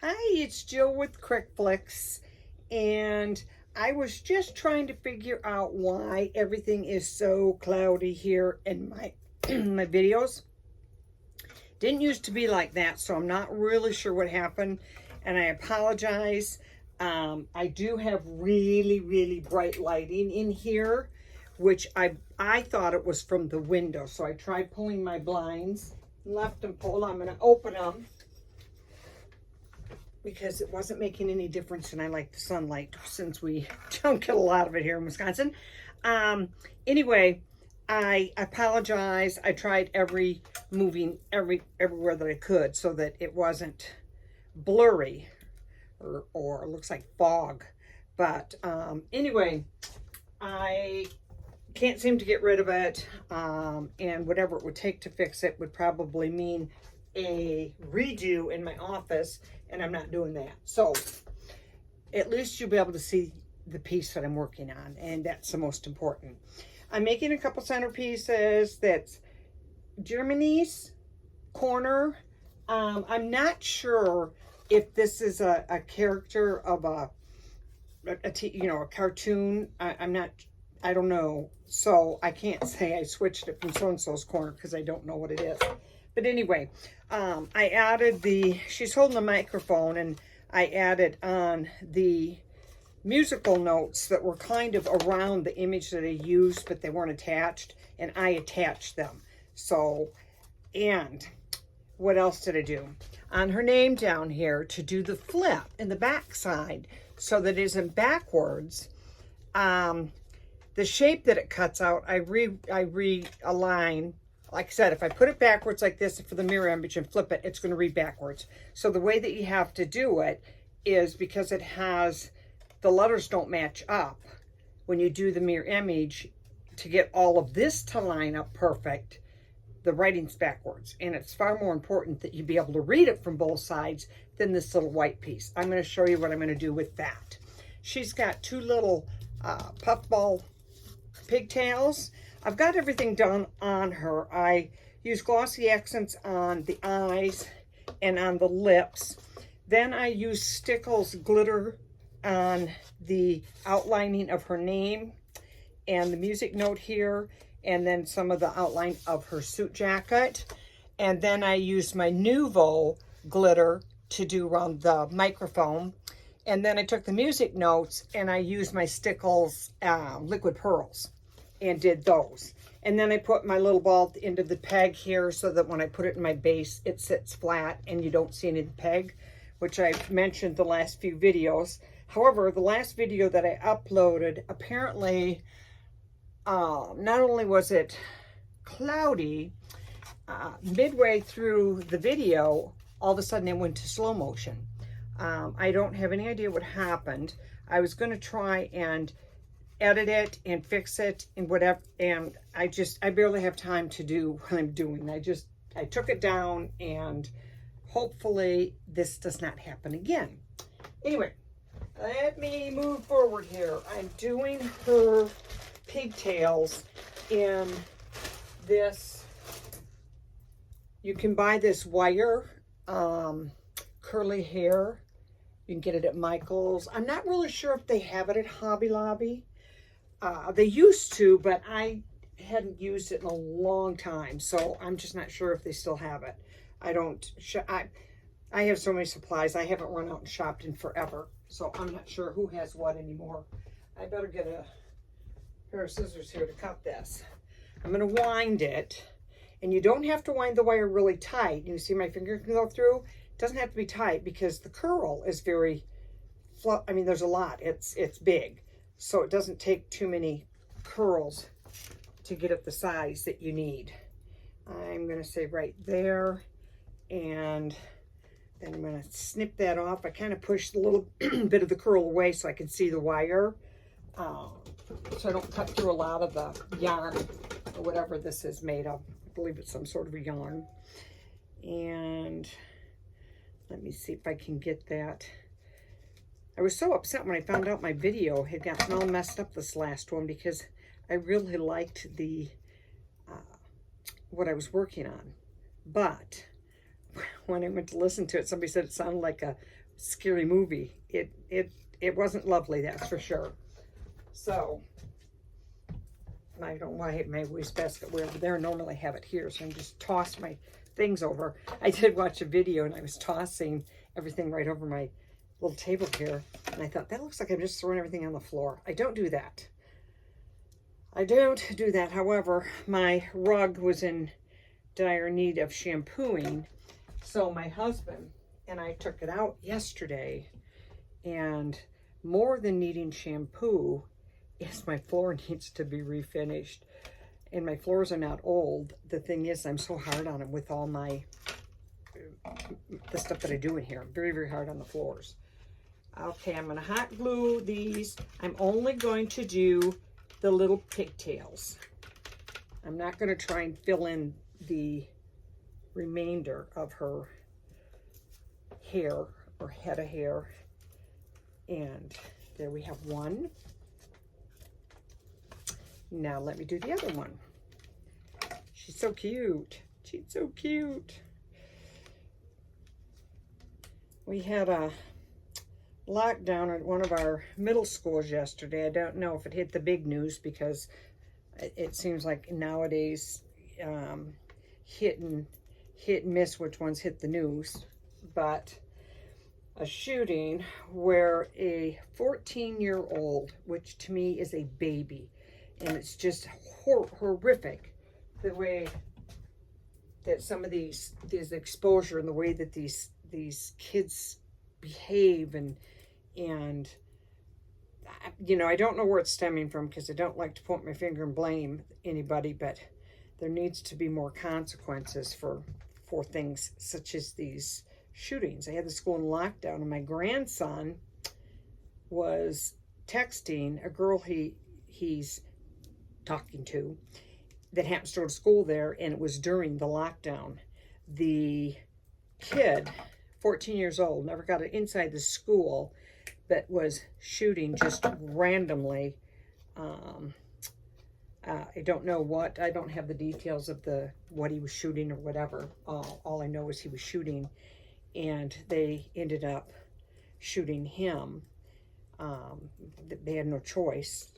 Hi, it's Jill with cricflix, and I was just trying to figure out why everything is so cloudy here in my my videos. Didn't used to be like that, so I'm not really sure what happened, and I apologize. I do have really bright lighting in here, which I thought it was from the window, so I tried pulling my blinds, left them pulled. I'm going to open them because it wasn't making any difference, and I like the sunlight since we don't get a lot of it here in Wisconsin. Anyway, I apologize. I tried moving everywhere that I could so that it wasn't blurry or it looks like fog. But anyway, I can't seem to get rid of it, and whatever it would take to fix it would probably mean a redo in my office, and I'm not doing that. So at least you'll be able to see the piece that I'm working on, and that's the most important. I'm making a couple centerpieces. That's Germany's corner. I'm not sure if this is a character of a cartoon. I don't know. So I can't say I switched it from so-and-so's corner because I don't know what it is. But anyway, I added she's holding the microphone, and I added on the musical notes that were kind of around the image that I used, but they weren't attached, and I attached them. So, and what else did I do? On her name down here, to do the flip in the back side so that it isn't backwards, the shape that it cuts out, I realign. Like I said, if I put it backwards like this for the mirror image and flip it, it's going to read backwards. So the way that you have to do it is, because it has, the letters don't match up when you do the mirror image, to get all of this to line up perfect, the writing's backwards. And it's far more important that you be able to read it from both sides than this little white piece. I'm going to show you what I'm going to do with that. She's got two little puffball pigtails. I've got everything done on her. I use glossy accents on the eyes and on the lips. Then I use Stickles glitter on the outlining of her name and the music note here, and then some of the outline of her suit jacket. And then I use my Nuvo glitter to do around the microphone. And then I took the music notes and I used my Stickles liquid pearls and did those. And then I put my little ball into the peg here so that when I put it in my base, it sits flat and you don't see any of the peg, which I've mentioned the last few videos. However, the last video that I uploaded, apparently, not only was it cloudy, midway through the video, all of a sudden it went to slow motion. I don't have any idea what happened. I was going to try and edit it and fix it and whatever, and I barely have time to do what I'm doing. I took it down, and hopefully this does not happen again. Anyway, let me move forward here. I'm doing her pigtails in this. You can buy this wire curly hair. You can get it at Michael's. I'm not really sure if they have it at Hobby Lobby. They used to, but I hadn't used it in a long time, so I'm just not sure if they still have it. I have so many supplies. I haven't run out and shopped in forever, so I'm not sure who has what anymore. I better get a pair of scissors here to cut this. I'm going to wind it, and you don't have to wind the wire really tight. You see my finger can go through. It doesn't have to be tight because the curl is very, I mean, there's a lot. It's big. So it doesn't take too many curls to get it the size that you need. I'm going to say right there, and then I'm going to snip that off. I kind of pushed a little bit of the curl away so I can see the wire, so I don't cut through a lot of the yarn or whatever this is made of. I believe it's some sort of a yarn. And let me see if I can get that. I was so upset when I found out my video had gotten all messed up this last one, because I really liked the what I was working on. But when I went to listen to it, somebody said it sounded like a scary movie. It wasn't lovely, that's for sure. So I don't want to hit my wastebasket where over there. Normally I have it here, so I can just toss my things over. I did watch a video and I was tossing everything right over my little table here, and I thought, that looks like I'm just throwing everything on the floor. I don't do that. I don't do that. However, my rug was in dire need of shampooing, so my husband and I took it out yesterday, and more than needing shampoo is my floor needs to be refinished. And my floors are not old. The thing is, I'm so hard on them with all the stuff that I do in here. I'm very, very hard on the floors. Okay, I'm gonna hot glue these. I'm only going to do the little pigtails. I'm not gonna try and fill in the remainder of her hair or head of hair. And there we have one. Now let me do the other one. She's so cute. She's so cute. We had a lockdown at one of our middle schools yesterday. I don't know if it hit the big news because it seems like nowadays hit and miss which ones hit the news. But a shooting where a 14-year-old, which to me is a baby, and it's just horrific the way that some of these exposure and the way that these kids behave, and you know, I don't know where it's stemming from because I don't like to point my finger and blame anybody, but there needs to be more consequences for things such as these shootings. I had the school in lockdown, and my grandson was texting a girl he's talking to that happens to go to school there, and it was during the lockdown. The kid, 14 years old, never got it inside the school, but was shooting just randomly. I don't know what. I don't have the details of what he was shooting or whatever. All I know is he was shooting, and they ended up shooting him. They had no choice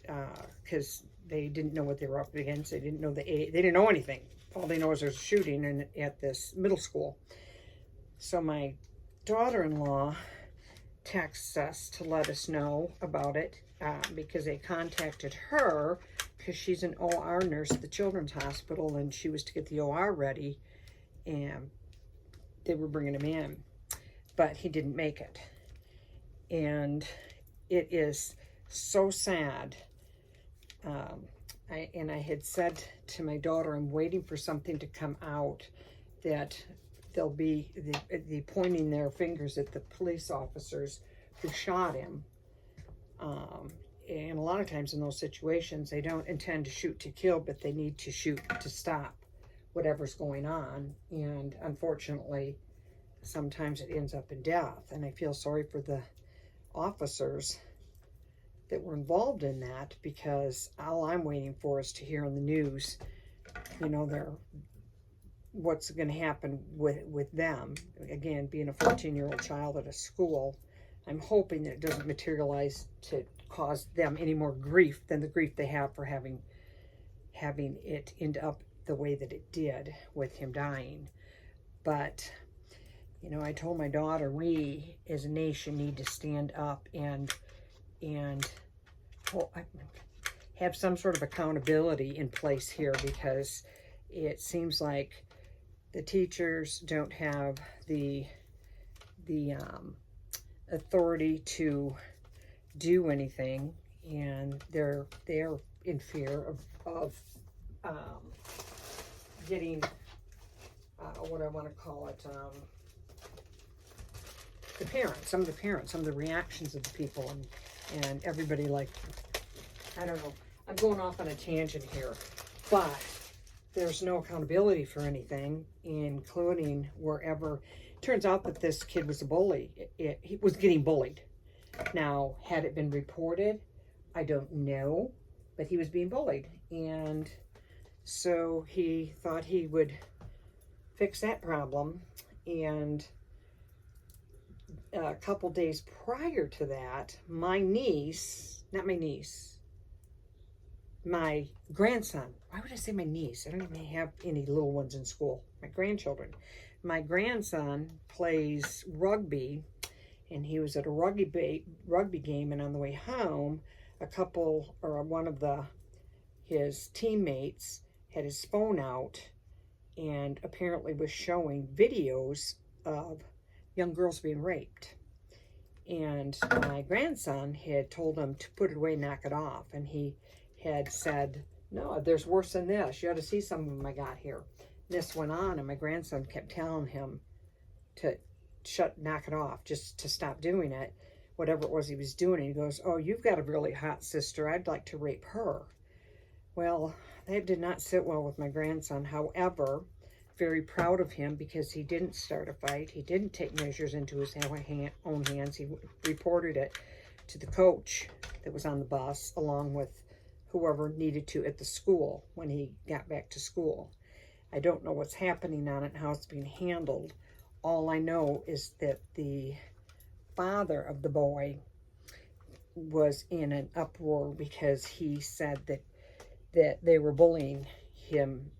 because they didn't know what they were up against. They didn't know they didn't know anything. All they know is there's a shooting at this middle school. So my daughter-in-law texts us to let us know about it because they contacted her because she's an OR nurse at the Children's Hospital, and she was to get the OR ready, and they were bringing him in, but he didn't make it. And it is so sad. I had said to my daughter, I'm waiting for something to come out that they'll be the pointing their fingers at the police officers who shot him. And a lot of times in those situations, they don't intend to shoot to kill, but they need to shoot to stop whatever's going on. And unfortunately, sometimes it ends up in death. And I feel sorry for the officers that were involved in that, because all I'm waiting for is to hear on the news, you know, what's going to happen with them. Again, being a 14-year-old child at a school, I'm hoping that it doesn't materialize to cause them any more grief than the grief they have for having it end up the way that it did with him dying. But, you know, I told my daughter, we as a nation need to stand up and have some sort of accountability in place here, because it seems like the teachers don't have the authority to do anything, and they're in fear of getting what I want to call it, some of the reactions of the people, and everybody, like, I don't know, I'm going off on a tangent here, but there's no accountability for anything, including wherever. It turns out that this kid was a bully. He was getting bullied. Now, had it been reported, I don't know, but he was being bullied. And so he thought he would fix that problem And a couple days prior to that, my niece, not my niece, my grandson, why would I say my niece? I don't even have any little ones in school. My grandchildren. My grandson plays rugby, and he was at a rugby game, and on the way home, one of his teammates had his phone out and apparently was showing videos of young girls being raped. And my grandson had told him to put it away, knock it off, and he had said, no, there's worse than this. You ought to see some of them I got here. This went on, and my grandson kept telling him to knock it off, just to stop doing it, whatever it was he was doing. And he goes, oh, you've got a really hot sister. I'd like to rape her. Well, that did not sit well with my grandson. However, very proud of him because he didn't start a fight. He didn't take measures into his own hands. He reported it to the coach that was on the bus, along with whoever needed to at the school when he got back to school. I don't know what's happening on it and how it's being handled. All I know is that the father of the boy was in an uproar because he said that they were bullying him,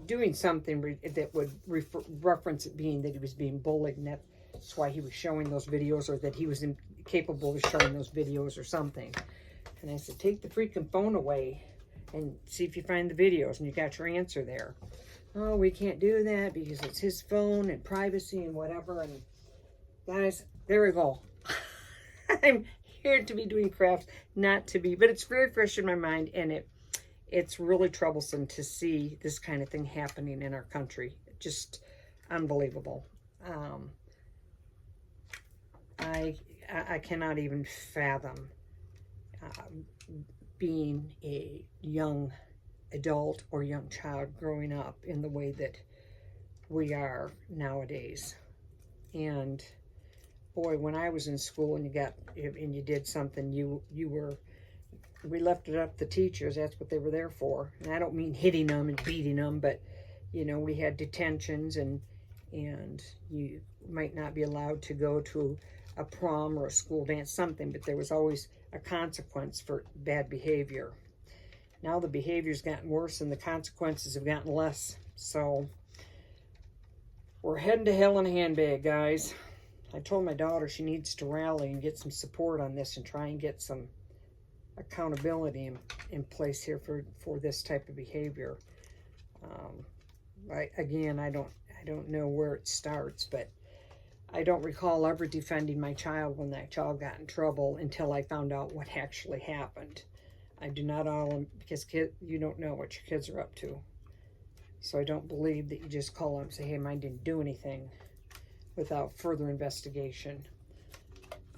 doing something that would reference it being that he was being bullied, and that's why he was showing those videos, or that he was incapable of showing those videos or something. And I said, take the freaking phone away and see if you find the videos, and you got your answer there. Oh, we can't do that because it's his phone and privacy and whatever. And guys, there we go. I'm here to be doing crafts, not to be, but it's very fresh in my mind, and it's really troublesome to see this kind of thing happening in our country. Just unbelievable. I cannot even fathom being a young adult or young child growing up in the way that we are nowadays. And boy, when I was in school and you did something, we left it up to the teachers. That's what they were there for. And I don't mean hitting them and beating them, but we had detentions, and you might not be allowed to go to a prom or a school dance, something, but there was always a consequence for bad behavior. Now the behavior's gotten worse and the consequences have gotten less. So we're heading to hell in a handbag, guys. I told my daughter she needs to rally and get some support on this and try and get some accountability in place here for this type of behavior. I don't know where it starts, but I don't recall ever defending my child when that child got in trouble until I found out what actually happened. I do not because you don't know what your kids are up to. So I don't believe that you just call them and say, hey, mine didn't do anything, without further investigation.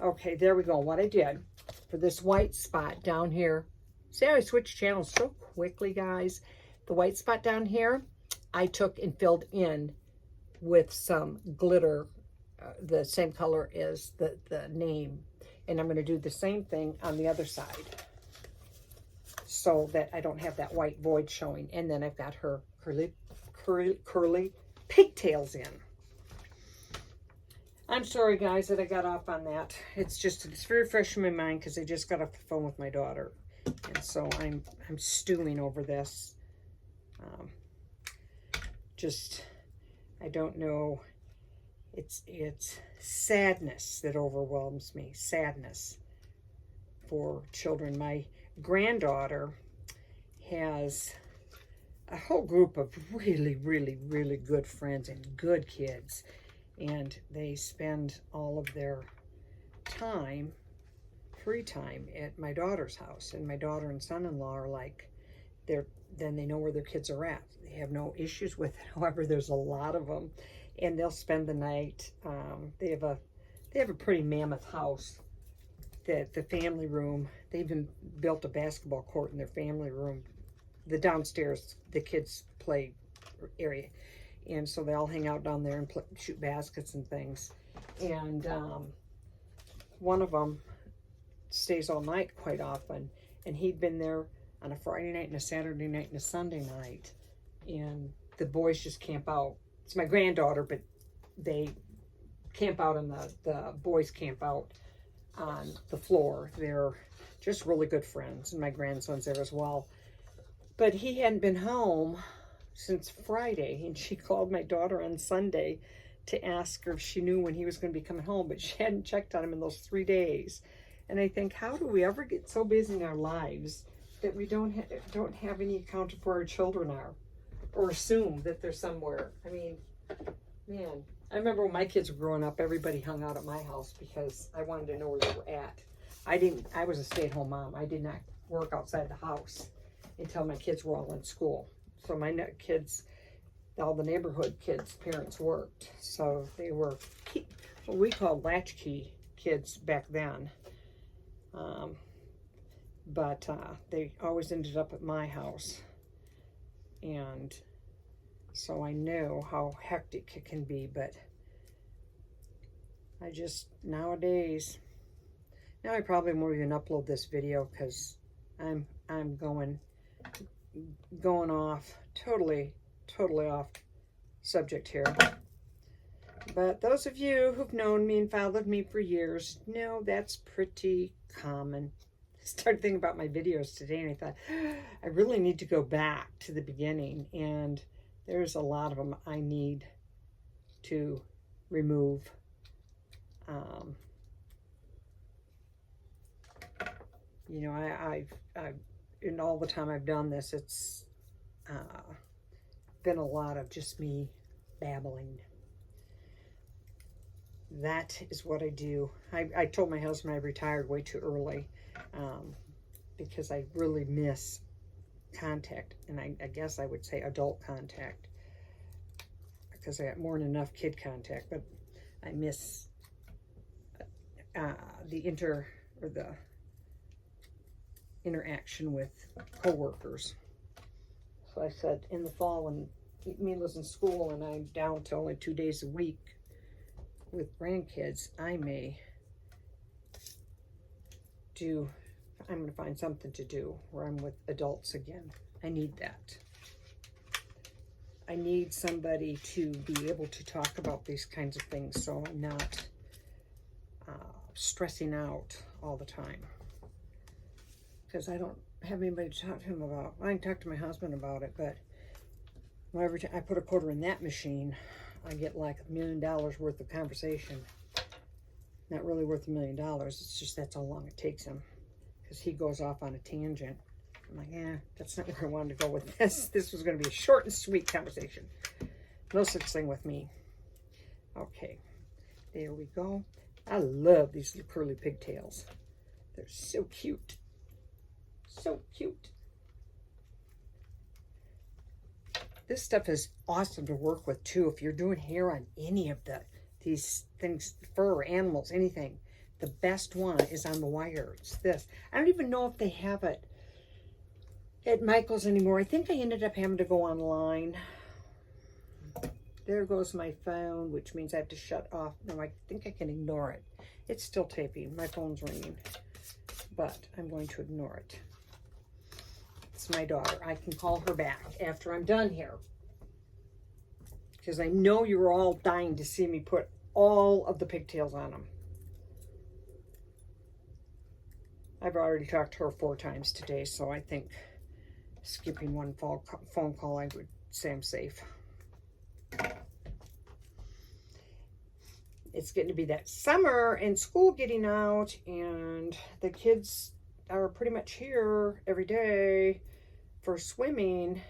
Okay, there we go. What I did for this white spot down here. See how I switched channels so quickly, guys? The white spot down here, I took and filled in with some glitter, the same color as the name. And I'm going to do the same thing on the other side, so that I don't have that white void showing. And then I've got her curly pigtails in. I'm sorry, guys, that I got off on that. It's very fresh in my mind because I just got off the phone with my daughter. And so I'm stewing over this. I don't know. It's sadness that overwhelms me. Sadness for children. My granddaughter has a whole group of really, really, really good friends and good kids. And they spend all of their free time at my daughter's house. And my daughter and son-in-law are like, then they know where their kids are at. They have no issues with it. However, there's a lot of them. And they'll spend the night. They have a pretty mammoth house. The family room, they even built a basketball court in their family room. The downstairs, the kids play area. And so they all hang out down there and shoot baskets and things. And one of them stays all night quite often. And he'd been there on a Friday night and a Saturday night and a Sunday night. And the boys just camp out. It's my granddaughter, but they camp out and the boys camp out on the floor. They're just really good friends, and my grandson's there as well. But he hadn't been home since Friday, and she called my daughter on Sunday to ask her if she knew when he was going to be coming home, but she hadn't checked on him in those 3 days. And I think, how do we ever get so busy in our lives that we don't have any account of where our children are, or assume that they're somewhere? I mean, man, I remember when my kids were growing up, everybody hung out at my house because I wanted to know where they were at. I was a stay-at-home mom. I did not work outside the house until my kids were all in school. So my kids, all the neighborhood kids' parents worked. So they were what we called latchkey kids back then. But they always ended up at my house. And so I know how hectic it can be, but I just, nowadays, now I probably won't even upload this video because I'm going off, totally off subject here. But those of you who've known me and followed me for years know that's pretty common. I started thinking about my videos today, and I thought, I really need to go back to the beginning, and there's a lot of them I need to remove. You know, I've in all the time I've done this, it's been a lot of just me babbling. That is what I do. I told my husband I retired way too early because I really miss contact, and I guess I would say adult contact, because I got more than enough kid contact, but I miss the interaction with coworkers. So I said, in the fall when Mila's in school and I'm down to only 2 days a week with grandkids, I'm going to find something to do where I'm with adults again. I need that. I need somebody to be able to talk about these kinds of things, so I'm not stressing out all the time. Because I don't have anybody to talk to him about. I can talk to my husband about it, but whenever I put a quarter in that machine, I get like $1 million worth of conversation. Not really worth $1 million. It's just that's how long it takes him, because he goes off on a tangent. I'm like, yeah, that's not where I wanted to go with this. This was going to be a short and sweet conversation. No such thing with me. Okay, there we go. I love these little curly pigtails. They're so cute. So cute. This stuff is awesome to work with too. If you're doing hair on any of these things, fur, animals, anything, the best one is on the wire. It's this. I don't even know if they have it at Michael's anymore. I think I ended up having to go online. There goes my phone, which means I have to shut off. No, I think I can ignore it. It's still taping. My phone's ringing, but I'm going to ignore it. It's my daughter. I can call her back after I'm done here, because I know you're all dying to see me put all of the pigtails on them. I've already talked to her 4 times today, so I think skipping one phone call, I would say I'm safe. It's getting to be that summer and school getting out, and the kids are pretty much here every day for swimming.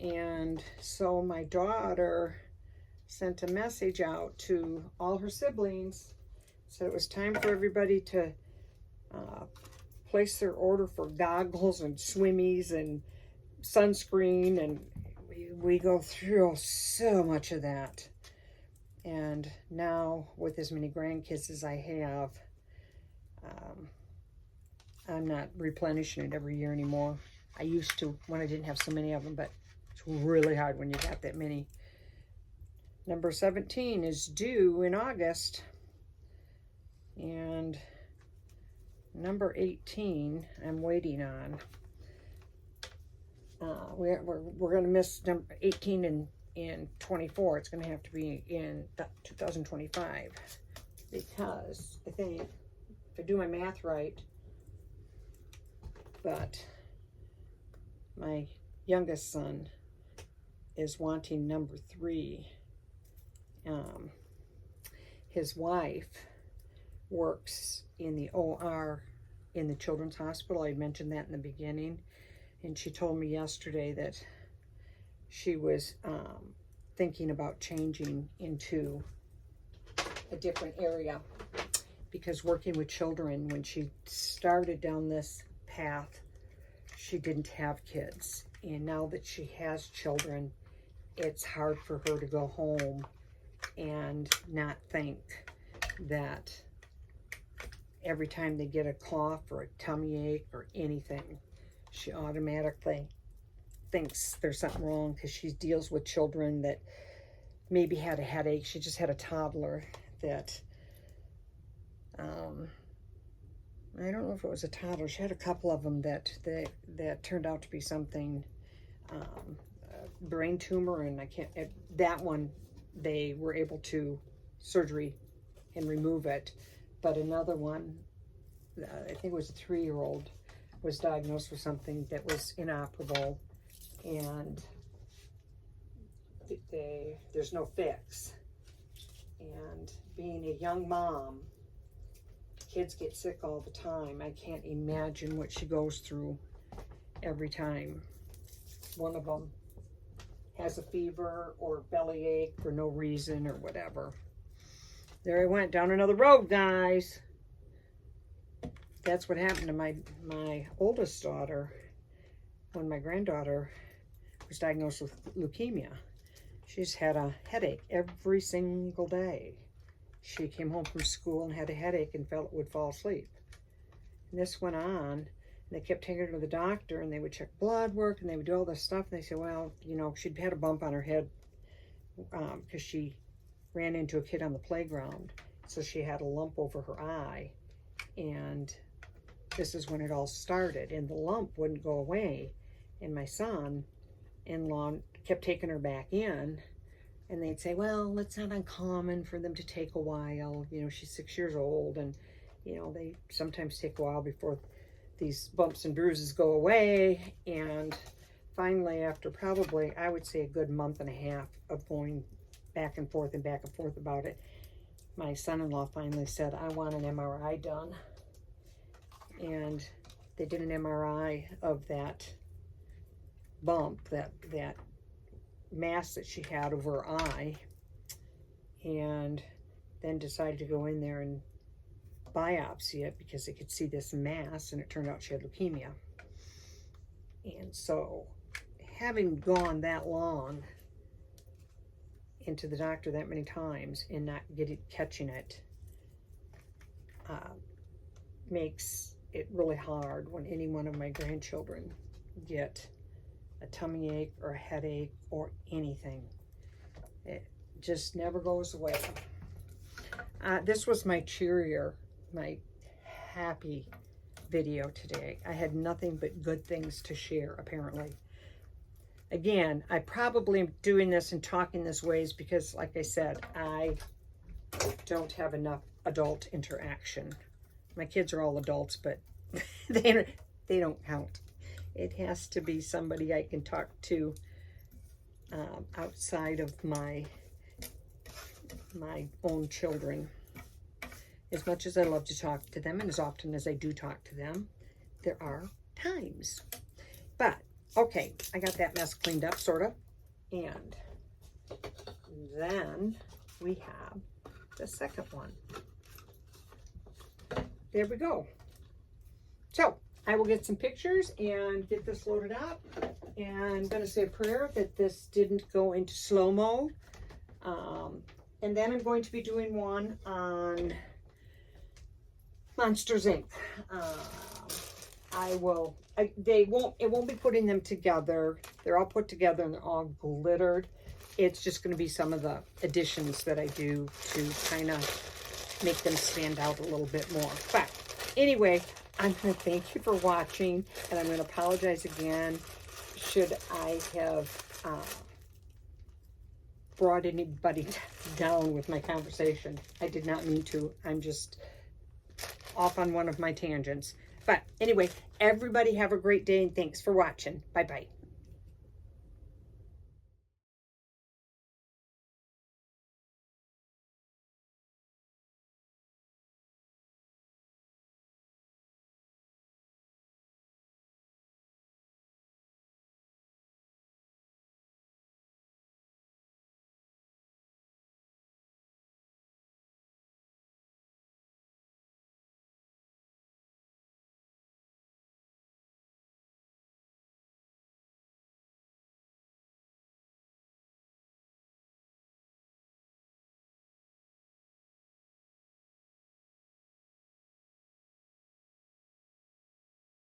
And so my daughter sent a message out to all her siblings, said it was time for everybody to place their order for goggles and swimmies and sunscreen, and we go through so much of that. And now with as many grandkids as I have, I'm not replenishing it every year anymore. I used to when I didn't have so many of them, but it's really hard when you got that many. Number 17 is due in August, and number 18 I'm waiting on. we're going to miss number 18 and 24. It's going to have to be in 2025 because I think, if I do my math right, but my youngest son is wanting number 3. His wife works in the OR in the Children's Hospital. I mentioned that in the beginning. And she told me yesterday that she was thinking about changing into a different area because working with children, when she started down this path, she didn't have kids. And now that she has children, it's hard for her to go home and not think that every time they get a cough or a tummy ache or anything, she automatically thinks there's something wrong because she deals with children that maybe had a headache. She just had a toddler that, I don't know if it was a toddler. She had a couple of them that turned out to be something, brain tumor, and that one, they were able to surgery and remove it. But another one, I think it was a 3-year-old, was diagnosed with something that was inoperable, and there's no fix. And being a young mom, kids get sick all the time. I can't imagine what she goes through every time one of them has a fever or bellyache for no reason or whatever. There I went down another road, guys. That's what happened to my oldest daughter when my granddaughter was diagnosed with leukemia. She's had a headache every single day. She came home from school and had a headache and would fall asleep. And this went on, and they kept taking her to the doctor, and they would check blood work, and they would do all this stuff, and they said, well, you know, she'd had a bump on her head because she ran into a kid on the playground, so she had a lump over her eye, and this is when it all started, and the lump wouldn't go away, and my son-in-law kept taking her back in, and they'd say, well, it's not uncommon for them to take a while, you know, she's 6 years old, and, you know, they sometimes take a while before these bumps and bruises go away. And finally, after probably, I would say, a good month and a half of going back and forth about it, my son-in-law finally said, I want an MRI done. And they did an MRI of that bump, that mass that she had over her eye, and then decided to go in there and biopsy it because they could see this mass, and it turned out she had leukemia. And so, having gone that long into the doctor that many times and not catching it, makes it really hard when any one of my grandchildren get a tummy ache or a headache or anything. It just never goes away. This was my cheerier, my happy video today. I had nothing but good things to share, apparently. Again, I probably am doing this and talking this ways because, like I said, I don't have enough adult interaction. My kids are all adults, but they don't count. It has to be somebody I can talk to outside of my own children. As much as I love to talk to them, and as often as I do talk to them, there are times. But, okay, I got that mess cleaned up, sort of. And then we have the second one. There we go. So, I will get some pictures and get this loaded up. And I'm going to say a prayer that this didn't go into slow-mo. And then I'm going to be doing one on Monsters, Inc. It won't be putting them together. They're all put together and they're all glittered. It's just going to be some of the additions that I do to kind of make them stand out a little bit more. But anyway, I'm going to thank you for watching, and I'm going to apologize again should I have brought anybody down with my conversation. I did not mean to. I'm just off on one of my tangents. But anyway, everybody have a great day, and thanks for watching. Bye-bye.